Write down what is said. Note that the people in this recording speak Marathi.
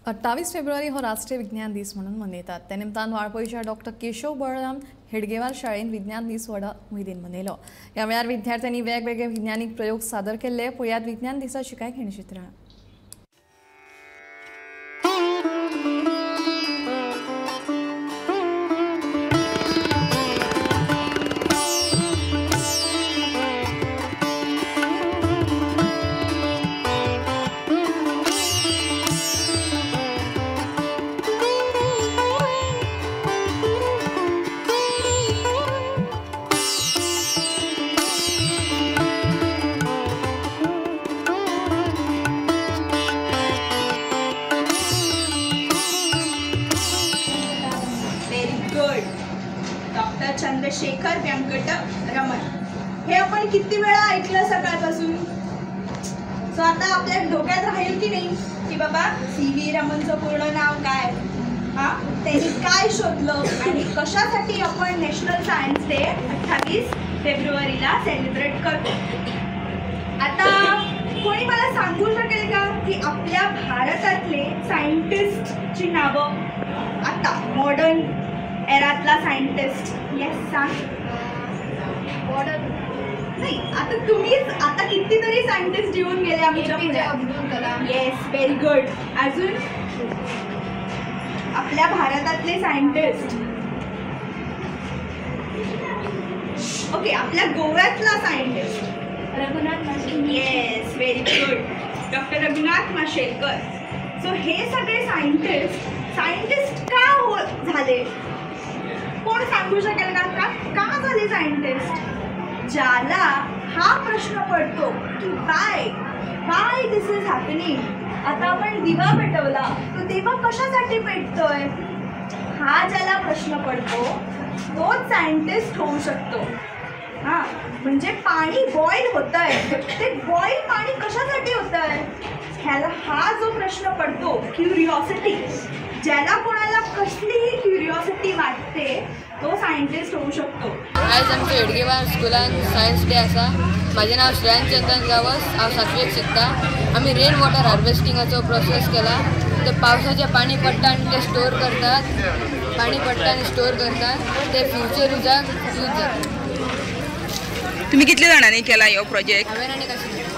28 फेब्रुवारी हो राष्ट्रीय विज्ञान दीस म्हणून मनयतात। त्या निमतान वाळपयच्या डॉक्टर केशव बळराम हेडगेवार शाळेन विज्ञान दीस व्हडा उमेदीन मनयलो। ह्या वेळार विद्यार्थ्यांनी वेगवेगळे वैज्ञानिक प्रयोग सादर केले। पळयात विज्ञान दिसाची कांय खिणचित्रां। डॉक्टर चंद्रशेखर व्यंकट रमण हे आपण किती वेळा ऐकलं सकाळपासून। सो आता आपल्या डोक्यात राहील की नाही की बाबा CV रमणचं पूर्ण नाव काय, त्यांनी काय शोधलं आणि कशासाठी आपण नॅशनल सायन्स डे 28 फेब्रुवारीला सेलिब्रेट करतो। आता कोणी मला सांगू शकेल का की आपल्या भारतातले सायंटिस्टची नावं, आता मॉडर्न एरातला सायंटिस्ट? येस सांग। मॉडर्न नाही, आता तुम्हीच आता कितीतरी सायंटिस्ट येऊन गेले आमच्या पुढे। Yes, very good. अजून आपल्या भारतातले सायंटिस्ट, ओके, आपल्या गोव्यातला scientist Raghunath Mashelkar. Yes, very good, doctor Raghunath Mashelkar. So हे सगळे सायंटिस्ट का झाले कोण सांगू शकेल का झाले सायंटिस्ट? ज्याला हा प्रश्न पडतो की वाय दिस इज हॅपनिंग। आता आपण दिवा पेटवला, तो दिवा कशासाठी पेटतोय, हा ज्याला प्रश्न पडतो तोच सायंटिस्ट होऊ शकतो। म्हणजे पाणी बॉईल होत आहे, ते बॉईल पाणी कशासाठी होत आहे, ह्याला हा जो प्रश्न पडतो, क्युरिओसिटी, ज्याला कोणाला कसलीही क्युरिओसिटी वाटते तो सायंटिस्ट होऊ शकतो। आज आमच्या हेडगेवार स्कुलान सायन्स डे आसा। माझे नाव श्रेयांश चंदन गावस, हांव 7वीक शिकता। आम्ही रेन वॉटर हार्वेस्टिंगाचो प्रोसेस केला। ते पावसाचे पाणी पडटा आणि ते स्टोर करतात, पाणी पडटा आणि स्टोर करतात, ते फ्युचर युजाक यूज जाता। तुम्ही कितले जाणांनी केला हो प्रोजेक्ट? हांवें आनी कशें